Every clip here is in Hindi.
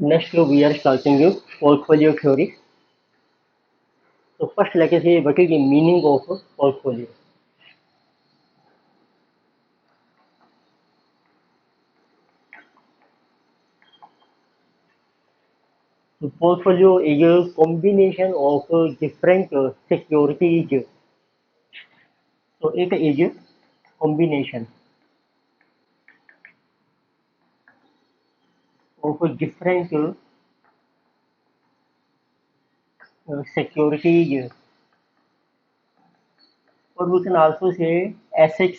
Next, we are starting with portfolio theory. So first, let us say what is the meaning of a portfolio. So portfolio is a combination of different securities. So it is a combination of different securities, or we can also say assets.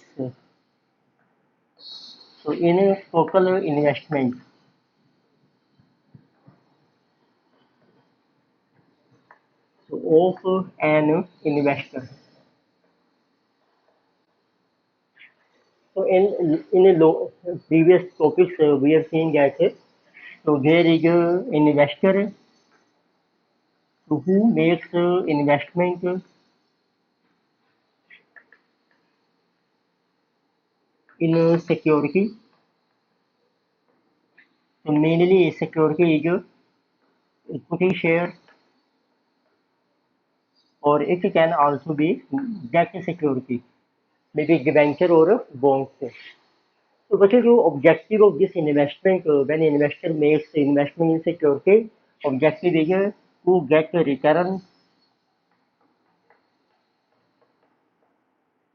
So in a total investment, so of an investor. So in a previous topics, we have seen that so there is a investor who makes investment in security. So mainly security is equity share, or it can also be debt security, maybe debenture or bonds. So what is the objective of this investment? When investor makes investment in security, objective is to get a return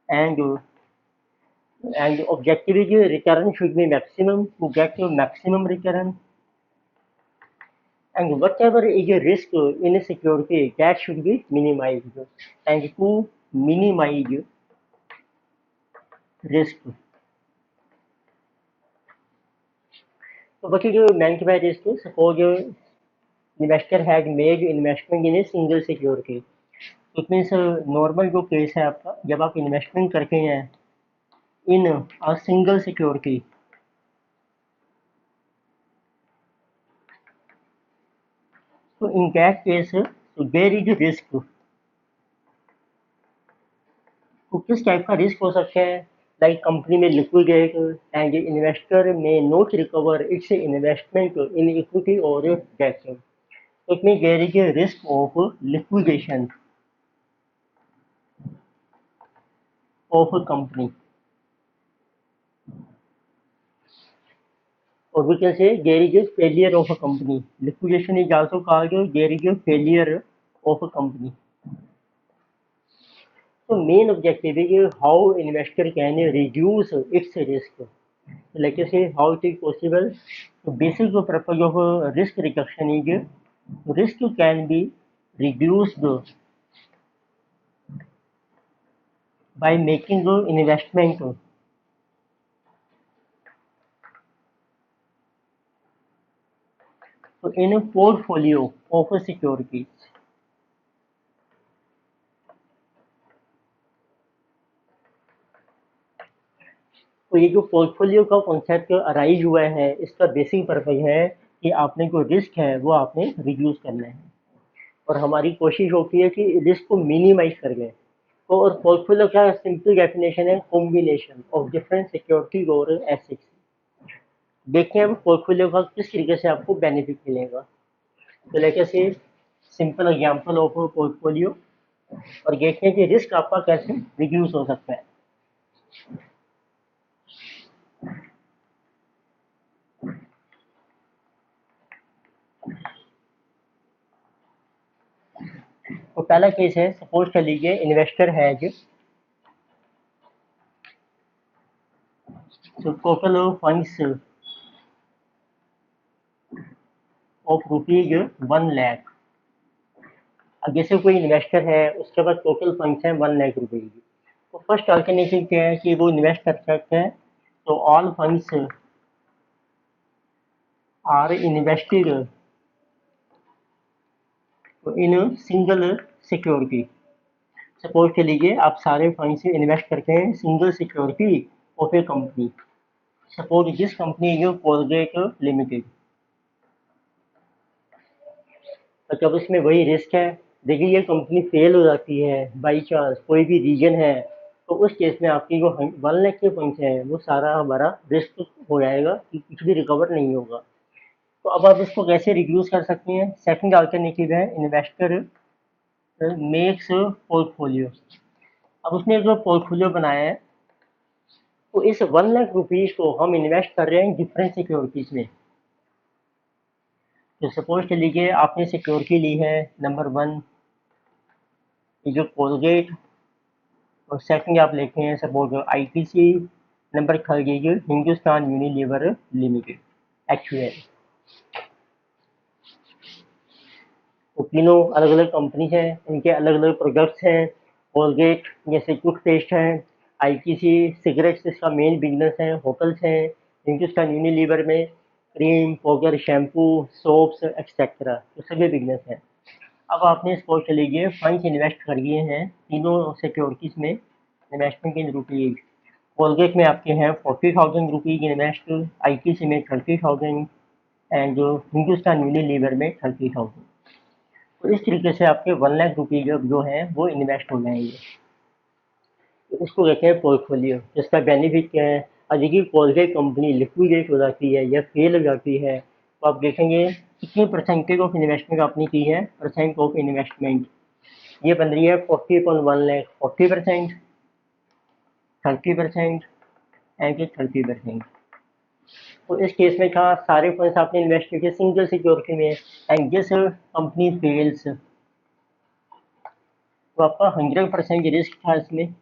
and and objective is return should be maximum to get a maximum return, and whatever is a risk in a security that should be minimized, and to minimize risk. So what is meant by risk? Suppose investor has made investment in a single security. So it means normal जो केस है आपका जब आप इन्वेस्टमेंट करते हैं इन अ सिंगल सिक्योरिटी, तो in that case there is risk. तो किस टाइप का रिस्क हो सकता है? लाइक कंपनी में लिक्विडेट एंड इन्वेस्टर में not recover its investment in equity और debt. So it means there is a risk of liquidation of a company, or we can say there is a failure of a company. Liquidation is also called there is a failure of a company. So main objective is how investor can reduce its risk. Like I say, how it is possible. So basic purpose of risk reduction is risk can be reduced by making investment so in a portfolio of securities. तो ये जो पोर्टफोलियो का कॉन्सेप्ट अराइज हुआ है इसका बेसिक पर्पज है कि आपने जो रिस्क है वो आपने रिड्यूस करना है, और हमारी कोशिश होती है कि रिस्क को मिनिमाइज कर लें. तो और पोर्टफोलियो का सिंपल डेफिनेशन है कॉम्बिनेशन ऑफ डिफरेंट सिक्योरिटीज और एसेट्स. देखते हैं अब पोर्टफोलियो का किस तरीके से आपको बेनिफिट मिलेगा. तो लेके से सिंपल एग्जांपल ऑफ पोर्टफोलियो, और देखते हैं कि रिस्क आपका कैसे रिड्यूस हो सकता है. तो पहला केस है, सपोज कर लीजिए investor has so total funds of rupees 1 lakh. अब जैसे कोई इन्वेस्टर है उसके पास टोटल फंड्स हैं 1 लाख रुपए की. तो फर्स्ट अल्टरनेटिव क्या है कि वो इन्वेस्ट कर सकते हैं. तो all funds are invested in single security. Suppose के लीजिए आप सारे फंड्स इन्वेस्ट करते हैं single security of a company. Suppose this company is Colgate limited. तो जब इसमें वही रिस्क है, देखिए ये कंपनी फेल हो जाती है बाई चांस कोई भी रीजन है, तो उस केस में आपकी जो 1 लाख के फंड्स हैं वो सारा हमारा रिस्क हो जाएगा कि कुछ भी रिकवर नहीं होगा. तो अब आप इसको कैसे रिड्यूस कर सकते हैं? सेकंड अल्टरनेटिव है इन्वेस्टर मेक्स पोर्टफोलियो। अब उसने जो पोर्टफोलियो बनाया है, तो इस 1 लाख रुपीज को हम इन्वेस्ट कर रहे हैं डिफरेंट सिक्योरिटीज में। तो सपोज कर लीजिए आपने सिक्योरिटी ली है नंबर 1, ये जो कोलगेट, और सेकंड आप लेते हैं सपोज आईटीसी, नंबर थर्ड ये जो हिंदुस्तान यूनिलीवर लिमिटेड एक्चुअल। तो तीनों अलग अलग कंपनी है, इनके अलग अलग प्रोडक्ट्स हैं। कोलगेट जैसे टूथपेस्ट है, आईटीसी सिगरेट्स इसका मेन बिजनेस है, होटल्स हैं, हिंदुस्तान यूनिलीवर में cream powder shampoo soaps etcetera, तो सभी बिजनेस हैं। अब आपने सपोज कर लीजिए फंड्स इन्वेस्ट कर दिए हैं तीनों सिक्योरिटीज में, इन्वेस्टमेंट इन रुपीज। कोलगेट में आपके हैं 40,000 रुपीज इन्वेस्ट, आईटीसी में 30,000, एंड जो हिंदुस्तान यूनिलीवर में 30,000। तो इस तरीके से आपके 1 लाख रुपये जो है वो इन्वेस्ट हो जाएंगे। तो इसको कहते हैं पोर्टफोलियो, जिसका बेनिफिट क्या है? और देखिए कोलगेट कंपनी लिक्विडेट हो जाती है या फेल हो जाती है, तो आप देखेंगे कितने परसेंटेज ऑफ इन्वेस्टमेंट आपने की है, परसेंट ऑफ इन्वेस्टमेंट ये बन रही है 40.1 लाख, 40%, 30% एंड 30%। तो इस केस में था सारे फंड्स आपने इन्वेस्ट किए सिंगल सिक्योरिटी में, एंड जिस कंपनी फेल्स तो आपका 100% रिस्क था इसमें,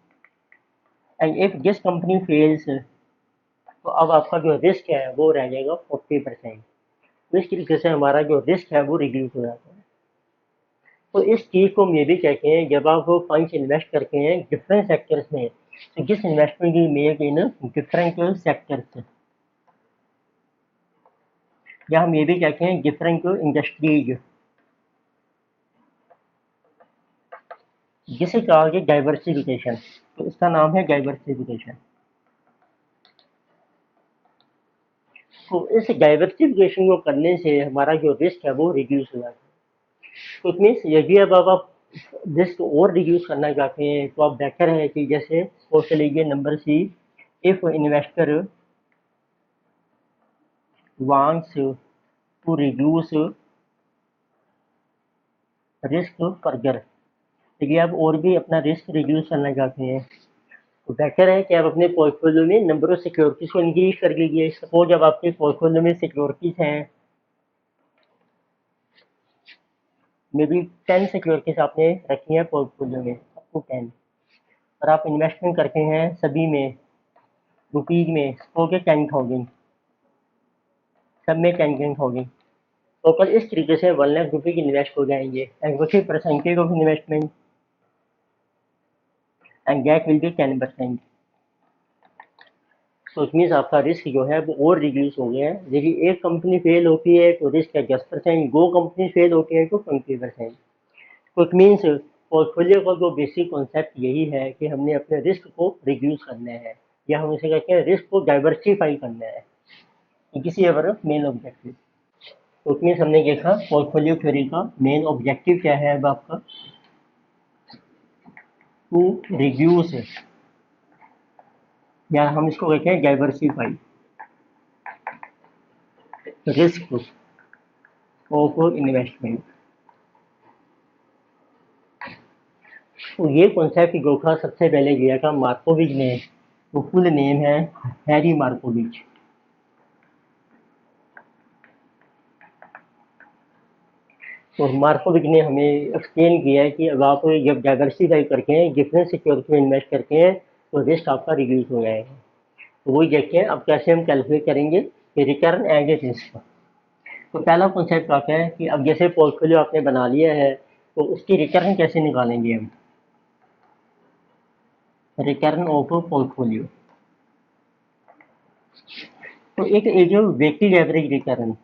and if this company fails तो अब आपका जो रिस्क है वो रह जाएगा 40%। तो इस तरीके से हमारा जो रिस्क है वो रिड्यूस हो जाता है। तो इस चीज़ को हम ये भी कहते हैं, जब आप फंड्स इन्वेस्ट करते हैं डिफरेंट सेक्टर्स में, तो जिस investment you make in different sectors, या हम ये भी कहते हैं डिफरेंट इंडस्ट्रीज, जिसे कहा गया डाइवर्सिफिकेशन। तो इसका नाम है डाइवर्सिफिकेशन। तो इस डाइवर्सिफिकेशन को करने से हमारा जो रिस्क है वो रिड्यूस हो जाता है। तो इट मीन्स यदि अब आप रिस्क और रिड्यूस करना चाहते हैं तो आप बेटर है कि जैसे सोच लीजिए number c, if investor wants to reduce risk further, यदि आप और भी अपना रिस्क रिड्यूस करना चाहते हैं तो बेटर है कि आप अपने पोर्टफोलियो में नंबर ऑफ सिक्योरिटीज को इंक्रीज कर लीजिए। सपोज अब आपके पोर्टफोलियो में सिक्योरिटीज हैं, मे बी 10 सिक्योरिटीज आपने रखी है पोर्टफोलियो में, अप टू 10, और आप इन्वेस्टमेंट करते हैं सभी में रुपीज में, सपोज 10,000, सब में 10,000, टोटल इस तरीके से 1 लाख रुपए की इन्वेस्ट हो जाएंगे, एंड वही percentage of investment, and that will be 10%। तो इट मीन्स आपका रिस्क जो है वो और रिड्यूस हो गया है। यदि एक कंपनी फेल होती है तो रिस्क है 10%, दो कंपनी फेल होती है तो 20%। तो इट मीन्स पोर्टफोलियो का जो बेसिक कॉन्सेप्ट यही है कि हमने अपने रिस्क को रिड्यूस करना है, या हम इसे कहते हैं रिस्क को डाइवर्सिफाई करना है, किसी अवर मेन ऑब्जेक्टिव। तो इट मीन्स हमने देखा पोर्टफोलियो थ्योरी का मेन ऑब्जेक्टिव क्या है, अब आपका टू रिड्यूस, या हम इसको कहते हैं डाइवर्सिफाई रिस्क ऑफ इन्वेस्टमेंट। तो ये कॉन्सेप्ट जो था सबसे पहले दिया था मार्कोविच ने, तो फुल नेम है हैरी मार्कोविच। तो मार्कोविच ने हमें एक्सप्लेन किया है कि अब आप जब डाइवर्सिफाई करते हैं डिफरेंट सिक्योरिटी में इन्वेस्ट करते हैं तो रिस्क आपका रिड्यूस हो जाएगा। तो वही देखते हैं अब कैसे हम कैलकुलेट करेंगे कि रिटर्न एंड रिस्क। तो पहला कॉन्सेप्ट आता है कि अब जैसे पोर्टफोलियो आपने बना लिया है तो उसकी रिटर्न कैसे निकालेंगे हम, रिटर्न ऑफ पोर्टफोलियो। तो एक जो वेटेड एवरेज रिटर्न,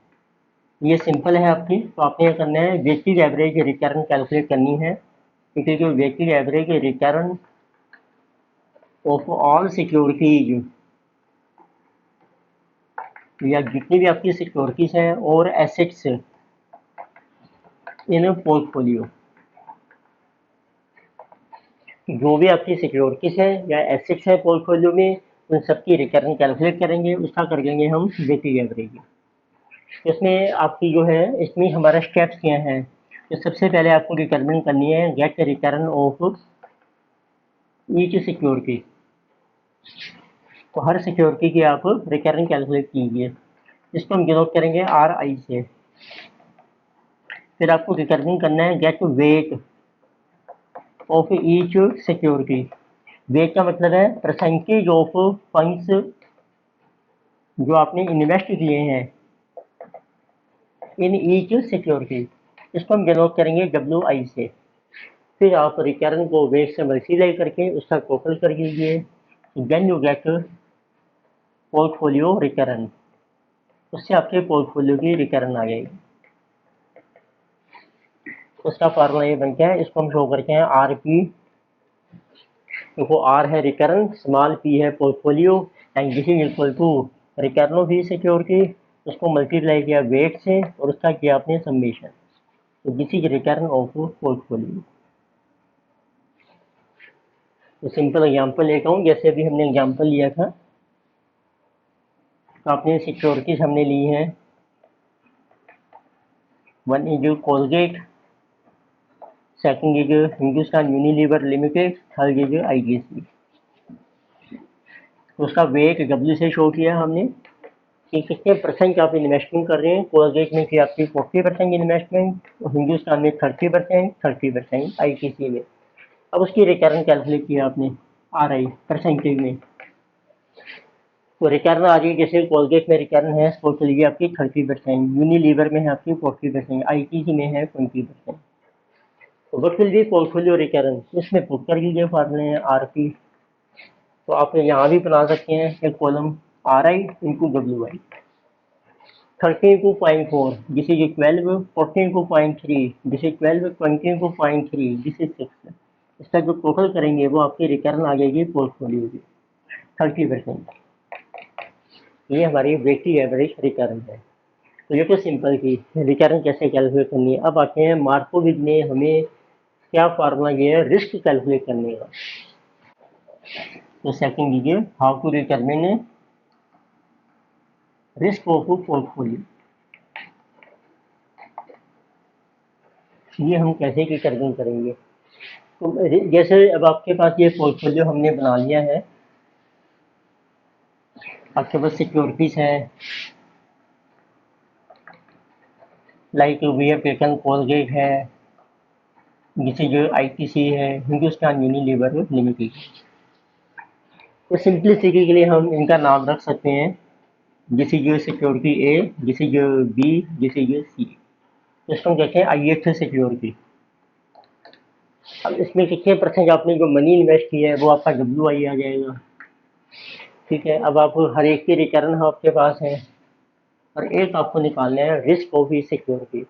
ये सिंपल है आपकी, तो आपने क्या करना है वेटेड एवरेज रिटर्न कैलकुलेट करनी है। It is weighted average return of all securities, या जितनी भी आपकी सिक्योरिटीज हैं और एसेट्स इन पोर्टफोलियो, जो भी आपकी सिक्योरिटीज है या एसेट्स है पोर्टफोलियो में, उन सबकी रिटर्न कैलकुलेट करेंगे, उसका कर लेंगे हम वेटेड एवरेज। इसमें आपकी जो है इसमें हमारा स्टेप्स क्या हैं, तो सबसे पहले आपको डिटरमिन करनी है get return of each security. तो हर सिक्योरिटी की आप रिटर्न कैलकुलेट कीजिए, इसको हम डिनोट करेंगे आर आई से। फिर आपको डिटरमिन करना है get weight of each security. Weight का मतलब है परसेंटेज ऑफ फंड्स जो आपने इन्वेस्ट किए हैं इन ईच सिक्योरिटी, इसको हम डिनोट करेंगे डब्ल्यू आई से। फिर आप रिटर्न को वेट से मल्टीप्लाई करके उसका टोटल कर लीजिए, then you get portfolio return. उससे आपके पोर्टफोलियो की रिटर्न आ जाएगी। उसका फार्मूला ये बनता है, इसको हम शो करते हैं आर पी। देखो आर है रिटर्न, स्मॉल पी है portfolio, and this is equal to return of E security, उसको मल्टीप्लाई किया वेट से और उसका किया आपने समेशन, तो this is return of portfolio. तो सिंपल एग्जांपल लेता हूँ, जैसे अभी हमने एग्जांपल लिया था, तो आपने सिक्योरिटीज हमने ली हैं, one is Colgate, second is Hindustan Unilever limited, third is ITC. उसका वेट डब्ल्यू से शो किया हमने कि कितने परसेंट आप इन्वेस्टमेंट कर रहे हैं। कोलगेट में की आपकी 40% इन्वेस्टमेंट, और हिंदुस्तान में 30% आईटीसी में। अब उसकी रिटर्न कैलकुलेट किया आपने आर आई परसेंटेज में, तो रिटर्न आ रही है, जैसे कोलगेट में रिटर्न है वो चलिए आपकी 30%, यूनिलीवर में है आपकी 40%, आईटीसी में है 20%। तो what will be portfolio return, इसमें पुट कर लीजिए फार्मूले आर पी। तो आप यहाँ भी बना सकते हैं एक column are I into W I. 30 into 0.4, this is 12, 14 into 0.3, this is 12, 20 into 0.3, this is 6। इसका जो टोटल करेंगे वो आपकी रिटर्न आ जाएगी पोर्टफोलियो की 30%। ये हमारी वेटेड एवरेज रिटर्न है। तो ये तो सिंपल थी, रिटर्न कैसे कैलकुलेट करनी है। अब आते हैं मार्कोविज ने हमें क्या फार्मूला दिया है रिस्क कैलकुलेट करने का। तो सेकंड लीजिए, how to determine risk of portfolio. ये हम कैसे डिटरमिन करेंगे। तो जैसे अब आपके पास ये पोर्टफोलियो हमने बना लिया है, आपके पास सिक्योरिटीज है, like we have taken Colgate है, जिसे जो आईटीसी है, हिंदुस्तान यूनिलीवर लिमिटेड। तो सिंपलिसिटी के लिए हम इनका नाम रख सकते हैं, जिसे जो सिक्योरिटी ए, जिसे जो बी, जिसे जो सी। तो इसको हम कहते हैं आई एफ सिक्योरिटी। अब इसमें कितने परसेंट आपने जो मनी इन्वेस्ट किया है वो आपका डब्ल्यू आई आ जाएगा। ठीक है, अब आप हर एक की रिटर्न आपके पास है, और एक आपको निकालना है रिस्क ऑफ ई सिक्योरिटी।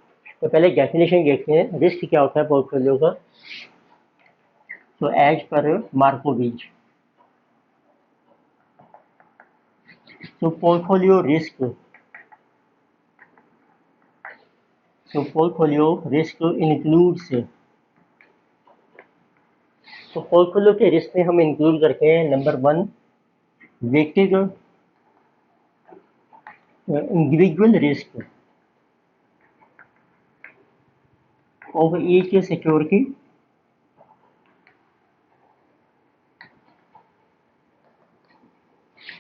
तो पहले डेफिनेशन देखते हैं रिस्क क्या होता है पोर्टफोलियो का। तो एज पर मार्कोविज, तो पोर्टफोलियो रिस्क, तो पोर्टफोलियो रिस्क इंक्लूड्स, तो पोर्टफोलियो के रिस्क में हम इंक्लूड करते हैं number 1 weighted individual risk of each security,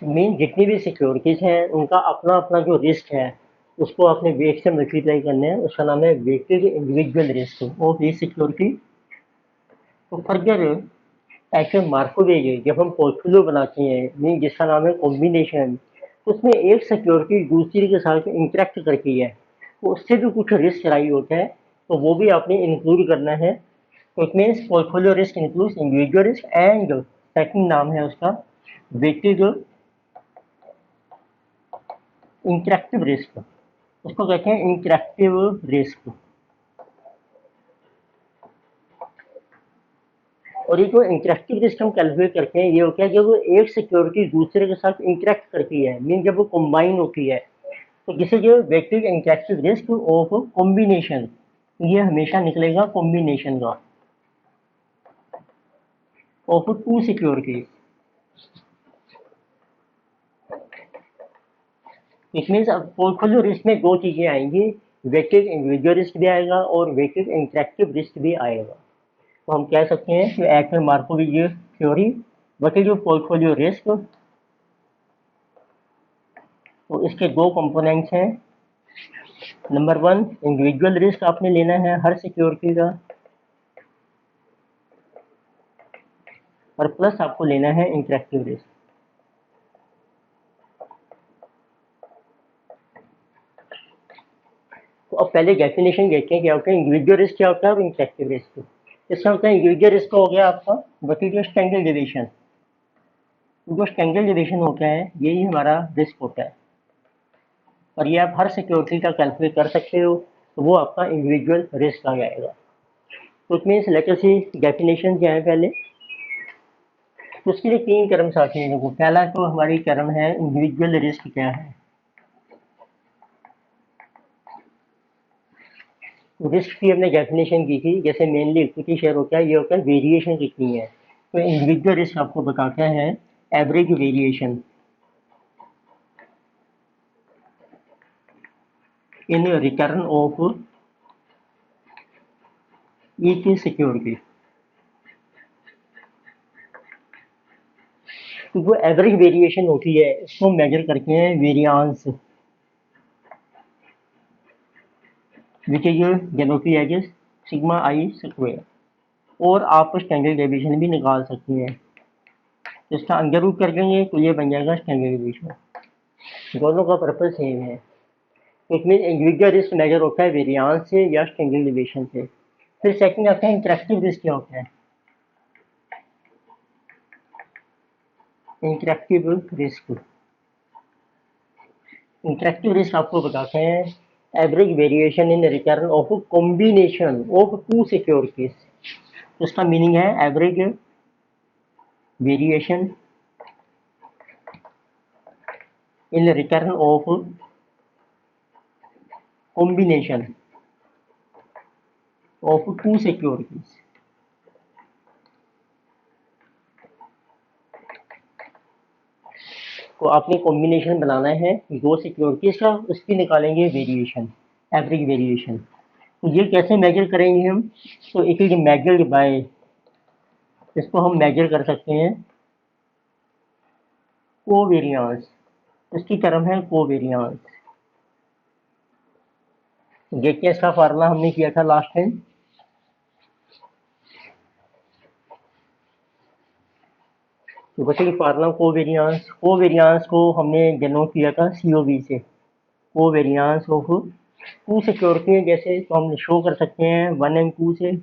mean जितनी भी सिक्योरिटीज हैं उनका अपना अपना जो रिस्क है उसको आपने वेट से मल्टीप्लाई करना है, उसका नाम है weighted individual risk of each security. तो फर्दर ऐसे मार्कोवेज जब हम पोर्टफोलियो बनाते हैं मीन जिसका नाम है कॉम्बिनेशन, उसमें एक सिक्योरिटी दूसरी के साथ इंटरेक्ट करती है, तो उससे भी कुछ रिस्क राइज होता है, तो वो भी आपने इंक्लूड करना है। तो it means portfolio risk includes individual risk and second नाम है उसका वेटेड इंटरेक्टिव रिस्क, उसको कहते हैं इंटरेक्टिव रिस्क। और ये जो इंटरेक्टिव रिस्क हम कैलकुलेट करते हैं ये होता है जब एक सिक्योरिटी दूसरे के साथ इंटरेक्ट करती है, मीन जब वो कंबाइन होती है, तो जिसे जो weighted interactive risk of combination, ये हमेशा निकलेगा कॉम्बिनेशन का of two securities. It means अब पोर्टफोलियो रिस्क में दो चीज़ें आएंगी, वेटेड इंडिविजुअल रिस्क भी आएगा और वेटेड इंटरेक्टिव रिस्क भी आएगा। तो हम कह सकते हैं कि at Markowitz theory what is your portfolio risk. तो इसके दो कंपोनेंट्स हैं। नंबर वन, इंडिविजुअल रिस्क आपने लेना है हर सिक्योरिटी का, और प्लस आपको लेना है इंटरेक्टिव रिस्क। तो अब पहले डेफिनेशन देखते हैं क्या होता है इंडिविजुअल रिस्क क्या होता है और इंटरेक्टिव रिस्क। इसका होता है इंडिविजुअल रिस्क हो गया आपका what is your standard division. जो स्टैंडर्ड डिवीजन होता है यही हमारा रिस्क होता है, और ये आप हर सिक्योरिटी का कैलकुलेट कर सकते हो, तो वो आपका इंडिविजुअल रिस्क आ जाएगा। तो it means let us see definition क्या है पहले। तो उसके लिए तीन टर्म्स आती हैं। देखो पहला तो हमारी टर्म है इंडिविजुअल रिस्क क्या है। रिस्क की हमने डेफिनेशन की थी, जैसे मेनली इक्विटी शेयर होता है, ये होता है वेरिएशन कितनी है। तो इंडिविजुअल रिस्क आपको बताता है average variation in return of each security. तो जो एवरेज वेरिएशन होती है इसको मेजर करते हैं variance, which is denoted as sigma I square, और आप स्टैंडर्ड डेविएशन भी निकाल सकते हैं। इसका अंडर रूट कर देंगे तो ये बन जाएगा स्टैंडर्ड डेविएशन। दोनों का पर्पज सेम है। इसमें इंडिविजुअल रिस्क मेजर होता है वेरियांस से या स्टैंडर्ड डेविएशन से। फिर सेकंड आता है इंटरेक्टिव रिस्क क्या होता है। इंटरेक्टिव रिस्क, इंटरेक्टिव रिस्क आपको बताते हैं average variation in return of combination of two securities. उसका मीनिंग है average variation in return of combination of two securities. तो आपने कॉम्बिनेशन बनाना है दो सिक्योरिटीज का, उसकी निकालेंगे वेरिएशन, एवरेज वेरिएशन। तो ये कैसे मेजर करेंगे हम। तो इट इज मेजर्ड बाय, इसको हम मेजर कर सकते हैं कोवेरियांस, इसकी टर्म है कोवेरियांस। देखिए इसका फार्मूला हमने किया था लास्ट टाइम। तो बच्चे की फार्मूला कोवेरियांस, कोवेरियांस को हमने डिनोट किया था COV से, कोवेरियांस ऑफ टू सिक्योरिटी है जैसे, तो हम शो कर सकते हैं 1 एंड 2 से।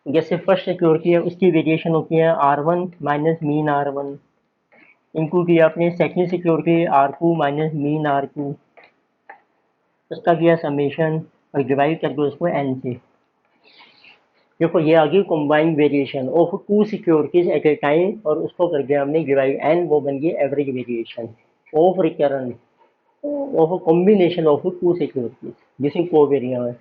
जैसे फर्स्ट सिक्योरिटी है उसकी वेरिएशन होती है R1 minus mean R1, into किया आपने second security R2 minus mean R2, उसका किया समेशन और डिवाइड कर दो इसको n से। देखो ये आ गई combined variation of two securities at a time, और उसको कर दिया हमने डिवाइड n, वो बन गई average variation of return of combination of two securities जिसमें कोवेरिएंस।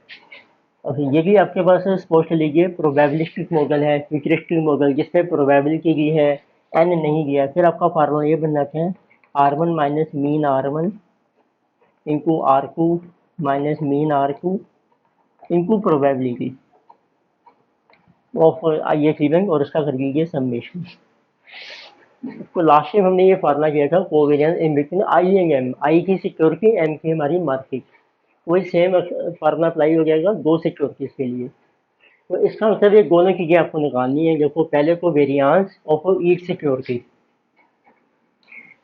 और ये भी आपके पास सपोज लीजिए प्रोबेबिलिस्टिक मॉडल है, फ्यूचरिस्टिक मॉडल जिसमें प्रोबेबिलिटी दी है n नहीं दिया, फिर आपका फार्मूला ये बन जाता है R1 minus mean R1 into R2 minus mean R2 into probability of I H event, और उसका कर दीजिए समेशन। तो लास्ट टाइम हमने ये फार्मूला किया था covariance in between I and M, I की सिक्योरिटी, एम की हमारी मार्केट। वही सेम फार्मूला अप्लाई हो जाएगा दो सिक्योरिटीज के लिए। तो इसका मतलब ये दोनों चीजें आपको निकालनी है। देखो पहले को वेरिएंस ऑफ ईच सिक्योरिटी,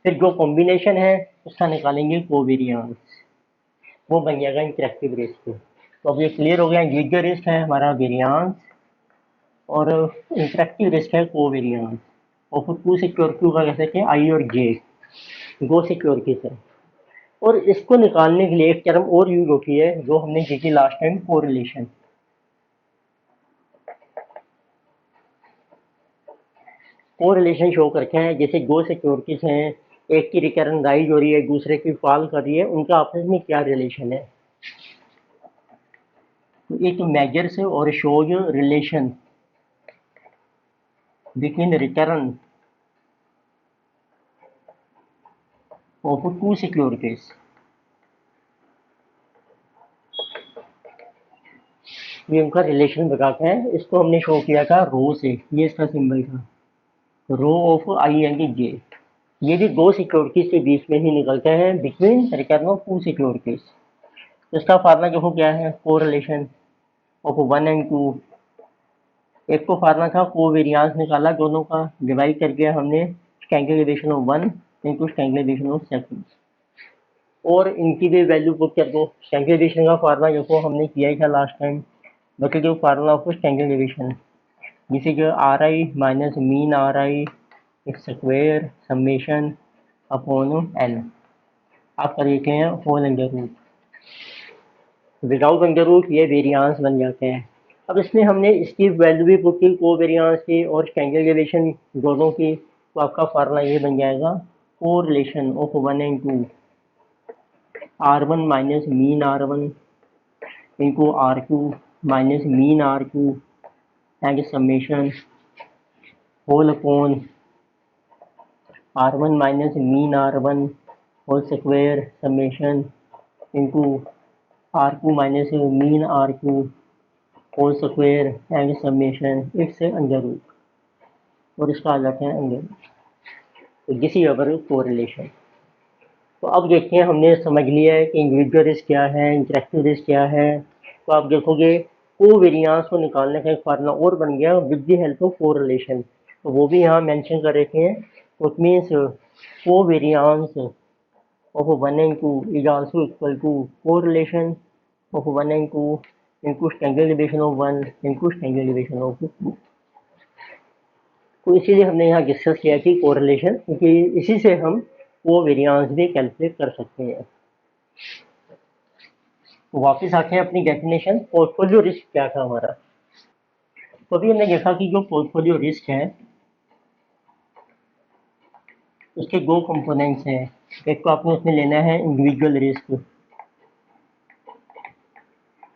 फिर जो कॉम्बिनेशन है उसका निकालेंगे कोवेरिएंस, वो बन जाएगा इंटरेक्टिव रिस्क। तो अब ये क्लियर हो गया, इंडिविजुअल रिस्क है हमारा वेरिएंस और इंटरेक्टिव रिस्क है कोवेरिएंस ऑफ टू सिक्योरिटी का कह सकते हैं आई और जे, दो सिक्योरिटीज है। और इसको निकालने के लिए एक टर्म और यूज होती है जो हमने की थी last time, correlation. Correlation show करते हैं जैसे दो सिक्योरिटीज हैं, एक की रिटर्न राइज हो रही है दूसरे की फॉल कर रही है, उनका आपस में क्या रिलेशन है। तो एक मेजर्स और shows relation between return of two securities. ये उनका रिलेशन बताते हैं, इसको हमने शो किया था रो से, ये इसका सिंबल था, रो ऑफ आई एंड जे। ये भी दो सिक्योरिटीज के बीच में ही निकलते हैं, between return of two securities. तो इसका फार्मूला देखो क्या है, correlation of one and two. एक तो फार्मूला था कोवेरियांस निकाला दोनों का, डिवाइड करके हमने standardization of one into standardization of second, और इनकी भी वैल्यू पुट कर दो। स्टैंडर्डाइजेशन का फार्मूला देखो हमने किया ही था लास्ट टाइम, बट जो फार्मूला ऑफ स्टैंडर्डाइजेशन, जिसे जो R I minus mean R I square summation upon N, आप कर देते हैं whole under root, without under root ये वेरियांस बन जाते हैं। अब इसमें हमने इसकी वैल्यू भी पुट की को वेरियांस की और स्टैंडर्ड डेविएशन दोनों की, तो आपका फार्मूला ये बन जाएगा correlation of one and two R one minus mean R one into R two minus mean R two and summation whole upon R one minus mean R one whole square summation into R two minus mean R two whole square and summation it's under root, और इसका आ जाता है अंडर रूट। तो दिस इज अवर कोरिलेशन। तो अब देखते हैं, हमने समझ लिया है कि इंडिविजुअल रिस्क क्या है, इंटरेक्टिव रिस्क क्या है। तो आप देखोगे कोवेरियांस को निकालने का एक फार्मूला और बन गया with the help of correlation, तो वो भी यहाँ मेंशन कर रखे हैं। तो it means covariance of one and two is also equal to correlation of one and two into standard deviation of one into standard deviation of two. तो इसीलिए हमने यहाँ डिस्कस किया कि कोरिलेशन, क्योंकि इसी से हम कोवेरियांस भी कैलकुलेट कर सकते हैं। तो वापस आते हैं अपनी डेफिनेशन, पोर्टफोलियो रिस्क क्या था हमारा। तो अभी हमने देखा कि जो पोर्टफोलियो रिस्क है उसके दो कंपोनेंट्स हैं। एक तो आपने उसमें लेना है इंडिविजुअल रिस्क,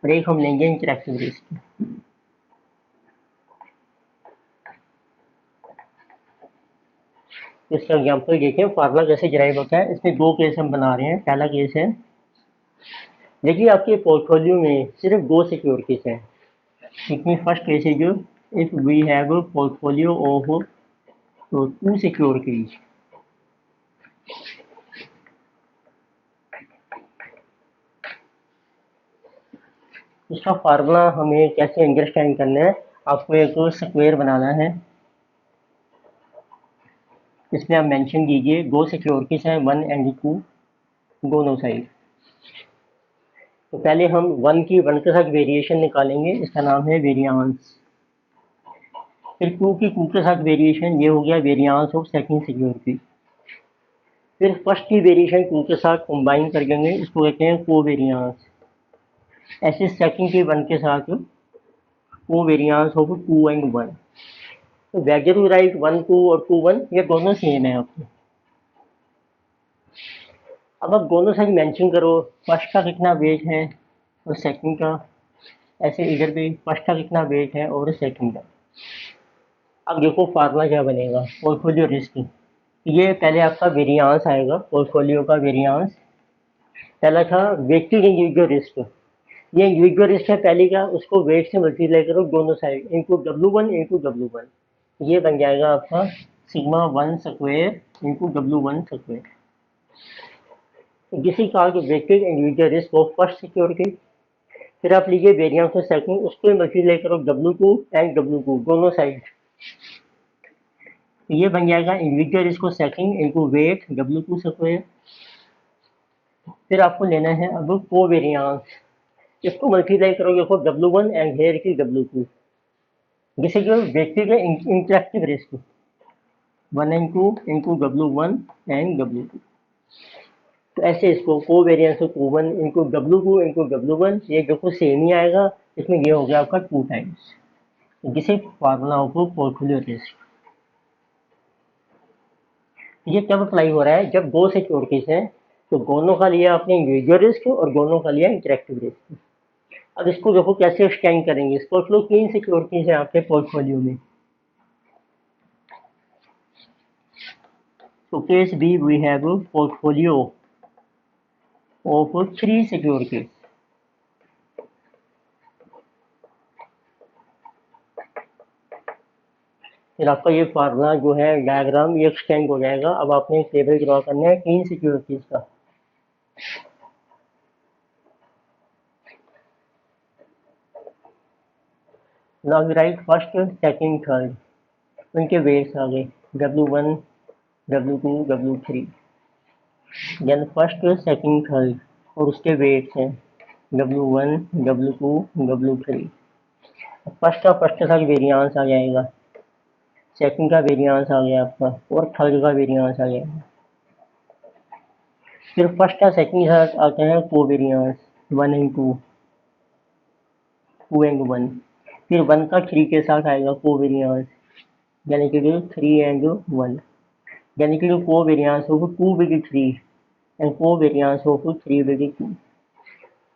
और एक हम लेंगे इंटरेक्टिव रिस्क। इसका एग्जाम्पल देखें, फार्मूला कैसे डिराइव होता है। इसमें दो केस हम बना रहे हैं। पहला केस है, देखिए आपके पोर्टफोलियो में सिर्फ दो सिक्योरिटीज हैं। इसमें फर्स्ट केस है जो, if we have portfolio of two securities, इसका फार्मूला हमें कैसे अंडरस्टैंड करना है। आपको एक स्क्वायर बनाना है, इसमें आप मेंशन कीजिए दो सिक्योरिटीज हैं वन एंड टू दोनों साइड। तो पहले हम वन के साथ वेरिएशन निकालेंगे, इसका नाम है वेरियांस। फिर टू के साथ वेरिएशन, ये हो गया वेरियांस ऑफ सेकंड सिक्योरिटी। फिर फर्स्ट की वेरिएशन टू के साथ कंबाइन कर देंगे, इसको कहते हैं कोवेरियांस। ऐसे सेकंड के वन के साथ covariance of two and one. तो whether to write one two और टू वन ये दोनों सेम है आपके। अब आप दोनों साइड मेंशन करो, फर्स्ट का कितना वेट है और सेकंड का, ऐसे इधर भी फर्स्ट का कितना वेट है और सेकंड का। अब देखो फार्मूला क्या बनेगा पोर्टफोलियो रिस्क। ये पहले आपका वेरियांस आएगा, पोर्टफोलियो का वेरियांस। पहला था वेटेड इंडिविजुअल रिस्क, ये इंडिविजुअल रिस्क है पहले का, उसको वेट से मल्टीप्लाई करो दोनों side into W1 into W1, ये बन जाएगा आपका sigma one square into W1 square. किसी का weighted individual risk of first security. फिर आप लीजिए वेरिएंस ऑफ सेकंड, उसको मल्टीप्लाई करो W2 एंड W2 दोनों साइड, तो ये बन जाएगा individual risk of second into weight W2 square. फिर आपको लेना है अब कोवेरियांस, इसको मल्टीप्लाई करोगे देखो W1 एंड हेयर की W2, जिसे जो weighted interactive risk one and two into W1 and W2। तो ऐसे इसको covariance of two one into W2 into W1, ये देखो सेम ही आएगा, इसमें ये हो गया आपका टू टाइम्स, जिसे फार्मूला ऑफ पोर्टफोलियो रिस्क। ये कब अप्लाई हो रहा है, जब दो सिक्योरिटीज हैं, तो दोनों का लिया आपने इंडिविजुअल रिस्क और दोनों का लिया इंटरेक्टिव रिस्क। अब इसको देखो कैसे एक्सटेंड करेंगे। इसको लो तीन सिक्योरिटीज है आपके पोर्टफोलियो में, So case B, we have a portfolio of 3 securities. फिर आपका ये फार्मूला जो है डायग्राम ये एक्सटेंड हो जाएगा। अब आपने एक टेबल ड्रॉ करना है 3 सिक्योरिटीज का। Now we write first second third, उनके वेट्स आ गए W1 W2 W3। Then first second third और उसके वेट्स हैं W1 W2 W3। फर्स्ट का फर्स्ट तक वेरिएंस आ जाएगा, सेकंड का वेरिएंस आ गया आपका और थर्ड का वेरिएंस आ जाएगा। फिर फर्स्ट का सेकंड थर्ड आते हैं कोवेरिएंस 1 एंड 2, 2 एंड 1। फिर 1 का 3 के साथ आएगा कोवेरिएंस, यानी कि 3 एंड 1, यानी कि कोवेरिएंस होगा 2 विद 3 एंड कोवेरिएंस होगा 3 विद 2।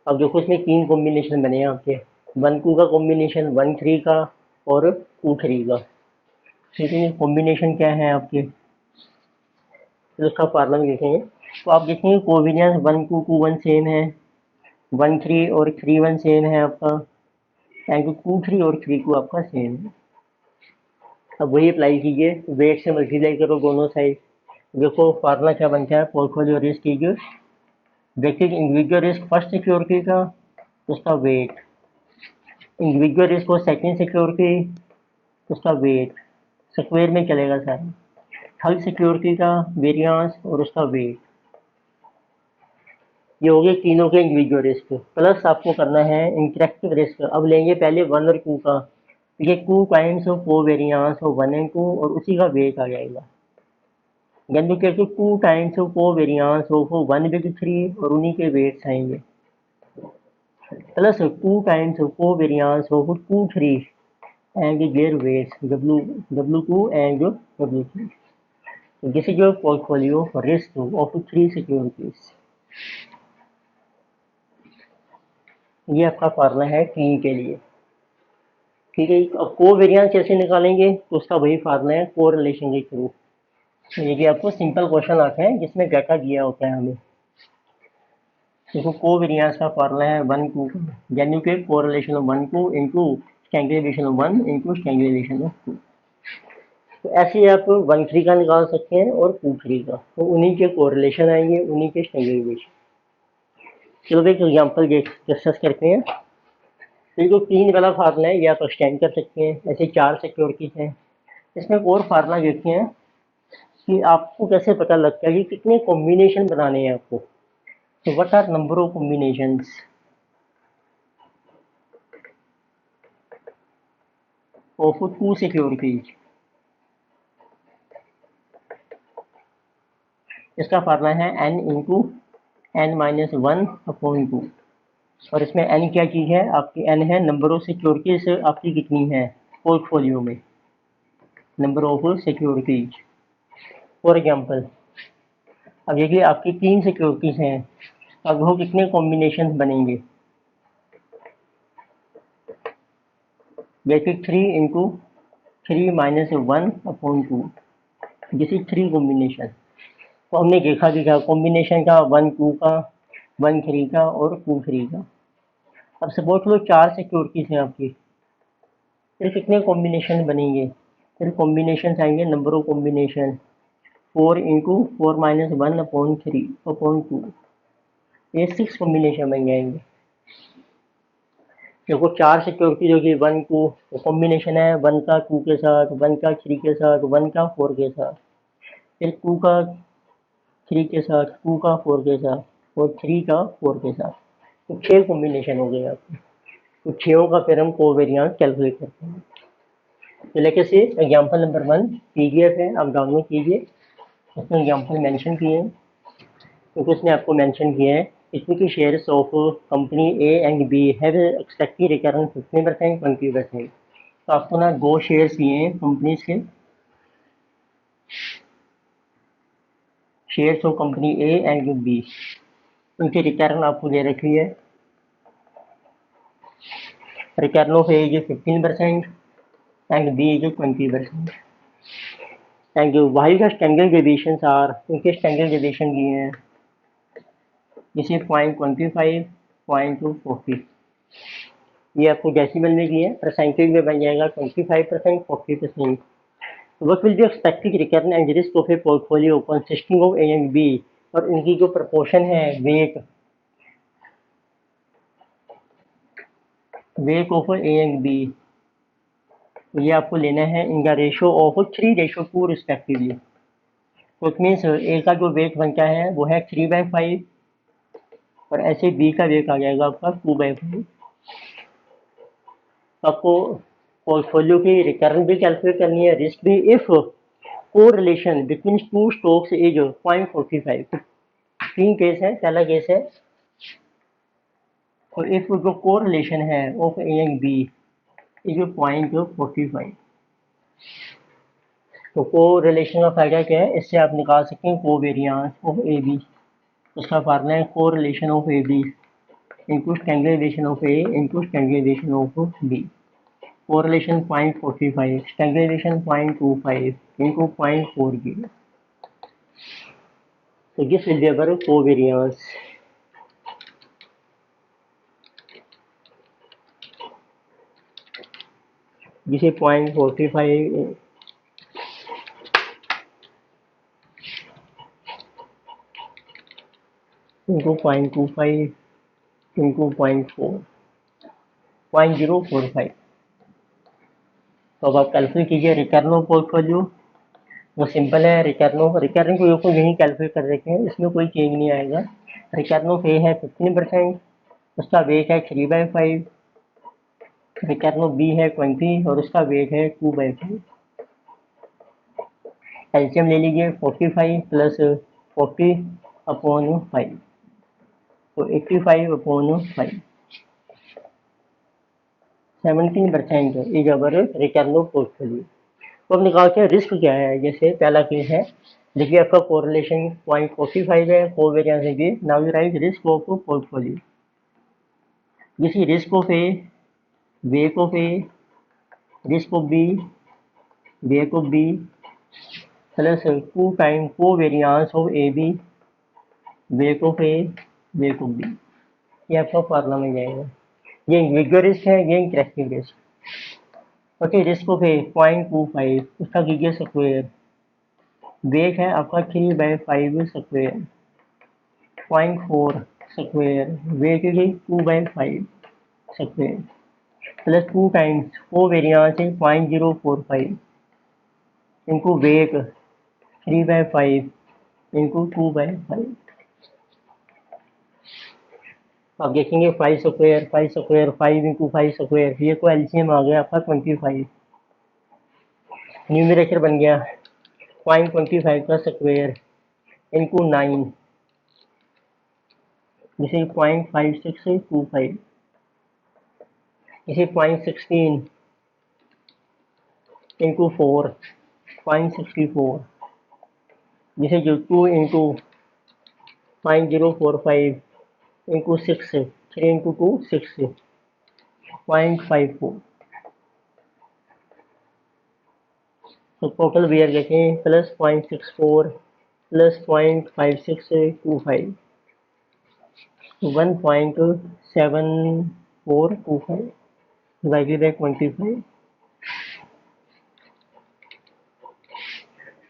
अब देखो इसमें 3 कॉम्बिनेशन बने हैं आपके, 1 2 का कॉम्बिनेशन, 1 3 का और 2 3 का। ठीक है, कॉम्बिनेशन क्या है आपके, तो उसका फार्मूला में देखेंगे। तो आप देखेंगे कोवेरिएंस 1 2 2 1 सेम है, 1 3 और 3 1 सेम है आपका, एंड 2 3 और 3 2 आपका सेम है। अब वही अप्लाई कीजिए, वेट से मल्टीप्लाई करो दोनों साइड। देखो फार्मूला क्या बनता है, पोर्टफोलियो रिस्क कीजिए, देखिए इंडिविजुअल रिस्क फर्स्ट सिक्योरिटी का उसका वेट, इंडिविजुअल रिस्क को सेकंड सिक्योरिटी उसका वेट, स्क्वायर में चलेगा सारा, थर्ड सिक्योरिटी का वेरिएंस और उसका वेट। ये हो गए तीनों के इंडिविजुअल रिस्क। प्लस आपको करना है इंटरेक्टिव रिस्क। अब लेंगे पहले 1 और 2 का, ये 2 टाइम्स को वेरिएंस हो 1 एंड 2 और उसी का वेट आ जाएगा, यानी कि 2 टाइम्स को वेरिएंस हो 1 विद 3 और उन्हीं के वेट्स आएंगे, प्लस 2 टाइम्स को वेरिएंस हो 2 3 and their weights W2 and W3. So this is your portfolio risk of 3 securities. ये आपका फार्मूला है टी के लिए। ठीक है, अब कोवेरिएंस कैसे निकालेंगे, तो उसका वही फार्मूला है कोरिलेशन के थ्रू। तो ये आपको सिंपल क्वेश्चन आता है जिसमें डाटा दिया होता है हमें। देखो कोवेरिएंस का फार्मूला है 1 2, यानी कि correlation of 1 2 into standardization of 1 into standardization of 2। तो ऐसे आप 1 3 का निकाल सकते हैं और 2 3 का, तो उन्हीं के कोरिलेशन आएंगे, उन्हीं के स्टैंडर्डाइजेशन। चलो एक एग्जांपल डिस्कस करते हैं। तो ये जो 3 वाला फार्मूला है ये आप एक्सटेंड कर सकते हैं, ऐसे 4 सिक्योरिटीज हैं। इसमें एक और फार्मूला देखते हैं कि आपको कैसे पता लगता है कि कितने कॉम्बिनेशन बनाने हैं आपको। तो what are number of combinations of 2 securities. इसका फार्मूला है n इंटू n-1/2, और इसमें n क्या चीज़ है आपकी, n है नंबर ऑफ सिक्योरिटीज आपकी कितनी है पोर्टफोलियो में, number of securities. For example अब देखिए आपकी 3 सिक्योरिटीज हैं, अब वो कितने कॉम्बिनेशन बनेंगे, जैसे 3 इंटू 3-1/2, दिस इज 3 कॉम्बिनेशन। तो हमने देखा भी था कॉम्बिनेशन का 1 2 का, 1 3 का और 2 3 का। अब सपोज लो 4 सिक्योरिटीज हैं आपकी, फिर कितने कॉम्बिनेशन बनेंगे, फिर कॉम्बिनेशन आएंगे नंबर ऑफ कॉम्बिनेशन 4 इंटू 4-1/3/2, ये 6 कॉम्बिनेशन बन जाएंगे। देखो 4 सिक्योरिटी जो कि 1 2 कॉम्बिनेशन है, 1 का 2 के साथ, 1 का 3 के साथ, 1 का 4 के साथ, फिर 2 का 3 के साथ, 2 का 4 के साथ और 3 का 4 के साथ। तो 6 कॉम्बिनेशन हो गए आपके। तो 6 का फिर हम कोवेरिएंस कैलकुलेट करते हैं। तो लेके से एग्जांपल नंबर 1 पीडीएफ है, आप डाउनलोड कीजिए। उसमें एग्जांपल मेंशन किए हैं, क्योंकि उसने आपको मेंशन किया है equity shares of company A and B have expected return 15% 20%। तो आपको ना 2 शेयर्स दिए हैं कंपनीज के, shares of company A and B, उनकी रिटर्न आपको दे रखी है। Return of A is 15% and B is 20%। And while the standard deviations are, उनके स्टैंडर्ड डेविएशन दिए हैं जैसे 0.25, 0.240, ये आपको डेसिमल में दिए हैं, परसेंटेज में बन जाएगा 25%, 40%। What will be expected return and risk of a portfolio consisting of A and B, और इनकी जो प्रपोर्शन है weight of A and B, ये आपको लेना है इनका रेशो ऑफ 3:2 रिस्पेक्टिवली। तो इट मीन्स ए का जो वेट बनता है वो है 3/5 और ऐसे बी का वेट आ जाएगा आपका 2/5। आपको पोर्टफोलियो की रिटर्न भी कैलकुलेट करनी है, रिस्क भी, if correlation between two stocks is 0.45। तीन केस है, पहला केस है तो इफ जो कोरिलेशन है of A and B is 0.45। तो कोरिलेशन का फायदा क्या है, इससे आप निकाल सकते हैं कोवेरियंस ऑफ ए बी। उसका फार्मूला है correlation of A B into standardization of A into standardization of B. Correlation 0.45, standardization 0.25 into 0.40। So this will be our covariance. जिसे 0.45 इंटू 0.25 इंटू 0.45। तो अब आप कैलकुलेट कीजिए रिटर्न ऑफ पोर्टफोलियो। वो सिंपल है, रिटर्न को यही कैलकुलेट कर देते हैं, इसमें कोई चेंज नहीं आएगा। रिटर्न ऑफ ए है 15%, उसका वेट है 3/5। रिटर्न ऑफ बी है 20 और उसका वेट है 2/5। एलसीएम ले लीजिए 45 प्लस 40/5, तो 85/5, 17% is our return of portfolio. तो अब निकालते हैं रिस्क क्या है। जैसे पहला केस है, देखिए आपका कोरिलेशन 0.45 है, कोवेरियंस है, now you write risk of portfolio. जैसे risk of A, weight of A, risk of B, weight of B plus 2 time covariance of A B, weight of A, weight of B. ये आपका फार्मूला में जाएगा। ये इंडिविजुअल रिस्क है, ये interactive risk. Okay, risk of A 0.25, उसका कीजिए स्क्वायर। वेट है आपका 3/5 स्क्वायर, 0.4 स्क्वायर, वेट है 2/5 स्क्वायर प्लस 2 टाइम्स कोवेरियंस है 0.045 इंटू वेट 3/5 इंटू 2/5। आप देखेंगे 5 स्क्वायर 5 स्क्वायर 5 इंटू 5 स्क्वायर, ये तो एलसीएम आ गया आपका 25। न्यूमरेटर बन गया 0.25 का स्क्वायर इंटू 9, जिसे 0.5625, इसे 0.16 इंटू 4, 0.64, जिसे जो 2 इंटू 0.045 इंटू 6, 3 इंटू 2 6, 0.54। तो total we are getting plus 0.64 plus 0.5625, 1.7425 divided by 25,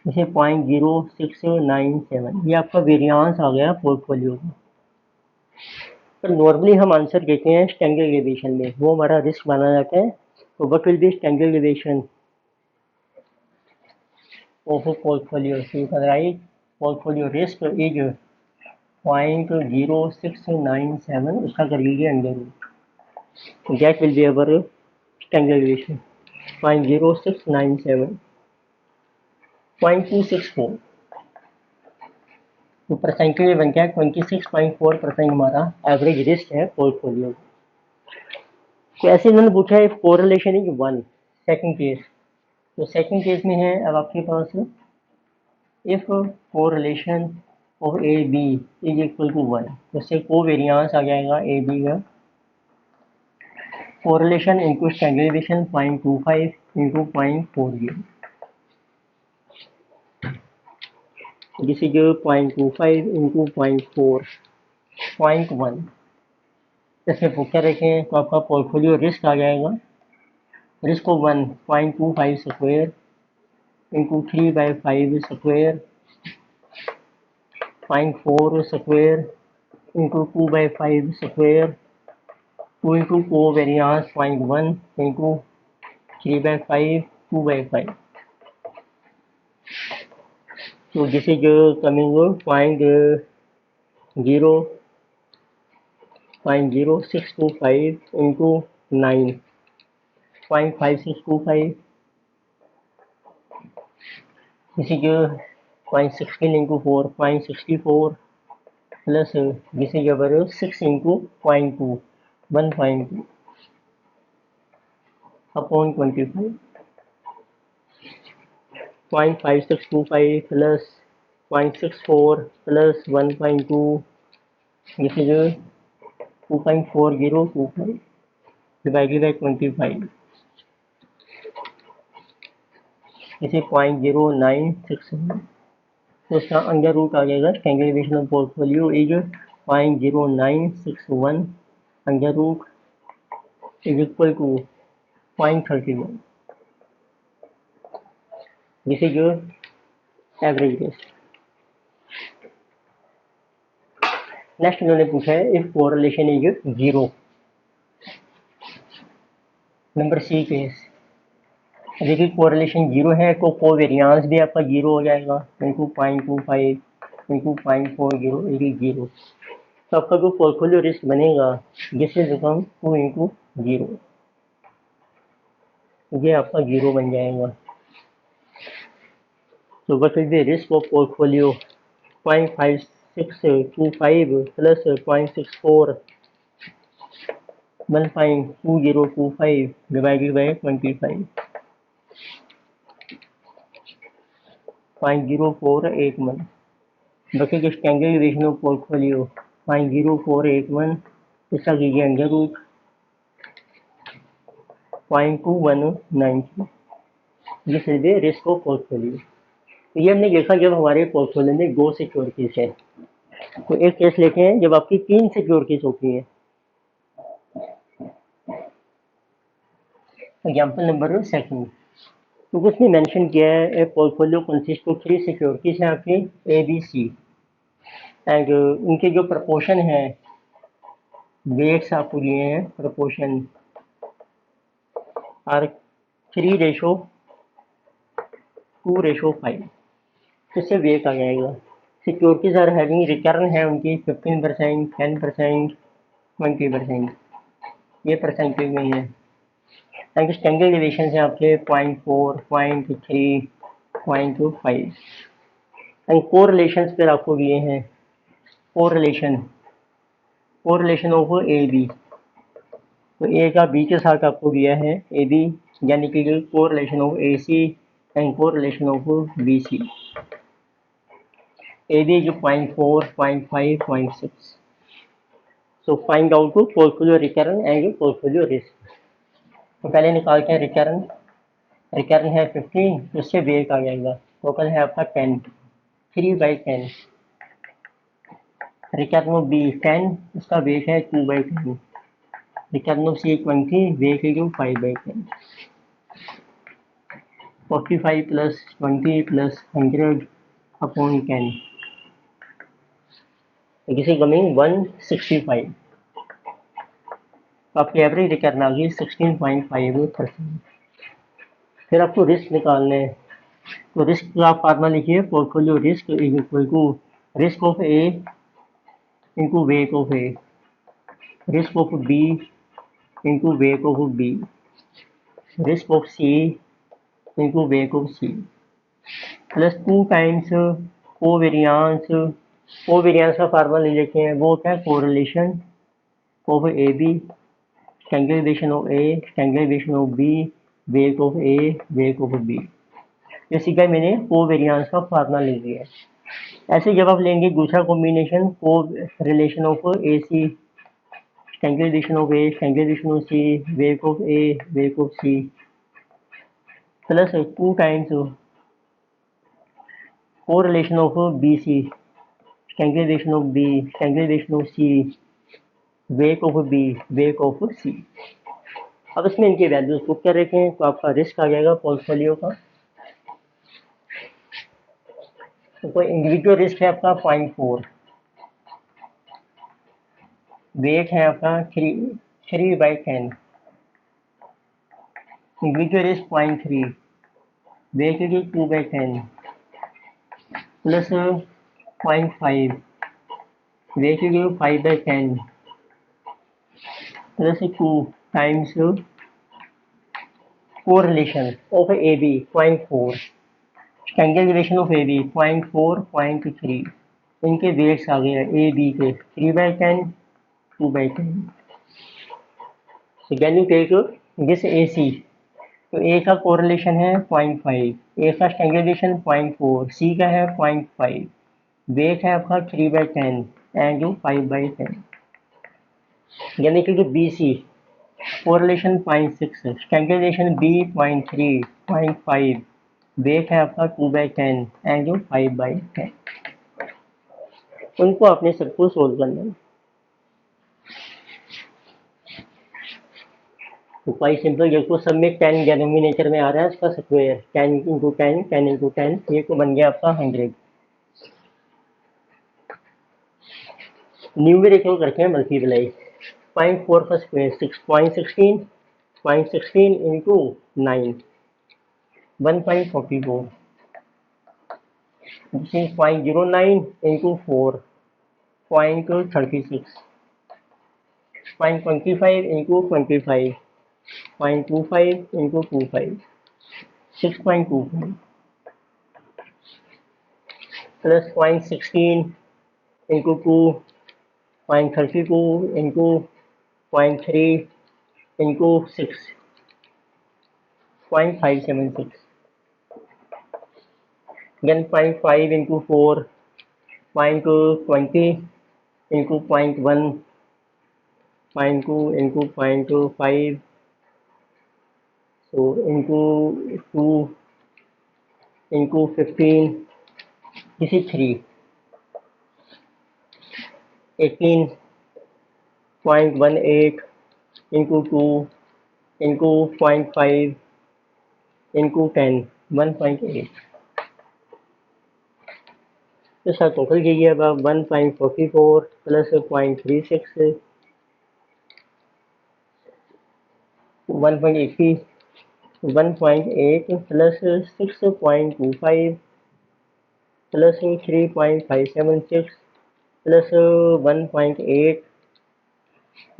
इसे 0.0697। ये आपका वेरियांस आ गया पोर्टफोलियो का। पर नॉर्मली हम आंसर देते हैं स्टैंडर्ड डेविएशन में, वो हमारा रिस्क माना जाता है। तो what will B standard deviation of portfolio? So you can write portfolio risk is 0.0697, उसका कर लीजिए अंडर रूट, तो that will be our standard deviation 0.0697, 0.264। तो परसेंटेज में बन गया 26.4% हमारा एवरेज रिस्क है पोर्टफोलियो। तो ऐसे इन्होंने पूछा है कोरिलेशन इज 1, सेकंड केस। तो सेकंड केस में है अब आपके पास if correlation of A B is equal to 1, तो इससे कोवेरियंस आ जाएगा ए बी का। Correlation into standardisation 0.25 into 0.40, this is 0.25 into 0.4 0.1। इसमें क्या रखें तो आपका पोर्टफोलियो रिस्क आ जाएगा। रिस्क को 1.25 square into 3/5 square 0.4 square into 2/5 square 2 into covariance 0.1 into 3/5 2/5। So this is coming 0.0625 into 9 0.5625. This is 0.16 into 4 0.64 plus this is our 6 into 0.2 1.2 upon 25 0.5625 plus 0.64 plus 1.2. This is 2.4025 divided by 25. इसे 0.0961। तो इसका अंडर रूट आ जाएगा standardization of portfolio is 0.0961 under root is equal to 0.31। This is average risk. Next उन्होंने पूछा है if correlation is 0। Number C case देखिए कोरिलेशन 0 है तो कोवेरियंस भी आपका 0 हो जाएगा इंटू 0.25 इंटू 0.40 0। तो आपका जो पोर्टफोलियो रिस्क बनेगा दिस विल बिकम 2 इंटू 0। ये आपका 0 बन जाएगा। तो what will be risk of portfolio 0.5625 plus 0.64 1.2025 divided by 25 0.0481। बकेट स्टैंडर्ड डिवीजन ऑफ पोर्टफोलियो 0.0481 इसका कीजिए under root 0.2193। This is the risk of portfolio. तो ये हमने देखा जब हमारे पोर्टफोलियो में 2 सिक्योरिटीज है। तो एक केस लेते हैं जब आपकी 3 सिक्योरिटीज होती है। Example number 2। तो उसने मेंशन किया है पोर्टफोलियो कंसिस्ट ऑफ 3 सिक्योरिटीज हैं आपकी ए बी सी एंड उनके जो प्रपोर्शन है वेट्स आपको दिए हैं प्रपोर्शन आर 3:2:5। इससे वेट आ जाएगा। सिक्योरिटीज आर हैविंग रिटर्न है उनकी 15%, 10%, 20%। ये परसेंटेज में है एंड स्टैंडर्ड डिविएशन है आपके 0.4, 0.3, 0.25 एंड कोरिलेशन फिर आपको दिए हैं कोरिलेशन ऑफ ए बी। तो ए का बी के साथ आपको दिया है ए बी यानी कि correlation of A C and correlation of B C. A B जो 0.4, 0.5, 0.6। So find out portfolio return and portfolio risk. तो पहले निकालते हैं रिटर्न है 15 तो इससे वेट आ जाएगा टोटल है आपका 10 3/10। रिटर्न ऑफ बी 10 इसका वेट है 2/10। रिटर्न ऑफ सी 20 वेट है 5/10। 45 प्लस 20 प्लस 100 अपॉन 10 किसी कमिंग 165। आपकी एवरेज रिटर्न आ गई 16.5%। फिर आपको रिस्क निकालना है। तो रिस्क का आप फार्मूला लिखिए portfolio risk is equal to risk of A into weight of A risk of B into weight of B risk of C into weight of C plus 2 times covariance का फार्मूला ले लेते हैं। वो होता है correlation of A B standard deviation of A standard deviation of B weight of A weight of B. इसी का मैंने कोवेरियंस का फार्मूला ले लिया है। ऐसे जब आप लेंगे दूसरा कॉम्बिनेशन को relation of A C standard deviation of A standard deviation of C weight of A weight of C plus 2 times correlation of BC, strangulation of B, strangulation of C, wake of B, wake of C। अब इसमें इनकी वैल्यूज पुट कर रखे हैं तो आपका रिस्क आ जाएगा पोर्टफोलियो का। तो कोई इंडिविजुअल रिस्क है आपका 0.4, वेट है आपका 3/10, इंडिविजुअल रिस्क 0.3, वेट है 2/10 प्लस 0.5, वेट है 5/10 plus 2 times correlation of AB 0.4, strangulation of AB 0.4, 0.3, इनके वेट्स आ गए ए बी के 3/10, 2/10। So can you take this AC? तो ए का कोरिलेशन है 0.5, ए का स्ट्रैंगुलेशन 0.4, सी का है 0.5, वेट है आपका 3/10 एंड 5/10। यानी कि जो बी सी कोरिलेशन 0.6, स्ट्रैंगुलेशन बी 0.3, 0.5, वेट है आपका 2/10 एंड 5/10। उनको आपने सबको सोल्व करना है। तो क्वाइट सिंपल, देखो सब में 10 डिनोमिनेटर में आ रहा है, इसका स्क्वायर 10 इंटू 10, 10 इंटू 10, ये तो बन गया आपका 100। न्यूमेरिकल करते हैं मल्टीप्लाई, 0.4 का square 6.16, 0.16 into 9, 1.44, this is 0.09 into 4, 0.36, 0.25 into 25, 0.25 into 25, 6.25 plus 0.16 into 2, 0.32 into 0.3 into 6, 0.576, then 0.5 into 4, 0.20 into 0.1, 0.2 into 0.5, so into 2 into 15, this is 3, 18.18 into 2 into 0.5 into 10, 1.8। तो सर टोटल कीजिए अब 1.44 plus 0.36, 1.80, 1.8 plus 6.25 plus 3.576 plus 1.8,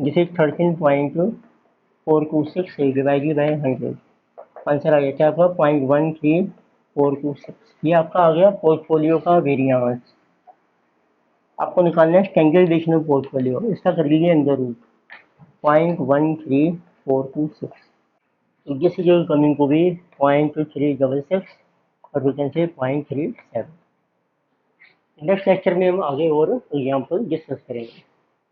this is 13.426 divided by 100। Answer आ गया क्या आपका 0.13426। ये आपका आ गया पोर्टफोलियो का वेरिएंस। आपको निकालना है स्टैंडर्डाइजेशन ऑफ पोर्टफोलियो, इसका कर लीजिए अंदर रूट 0.13426। तो this is coming to be 0.366 और we can say 0.37। Next lecture में हम आगे और एग्जाम्पल डिस्कस करेंगे।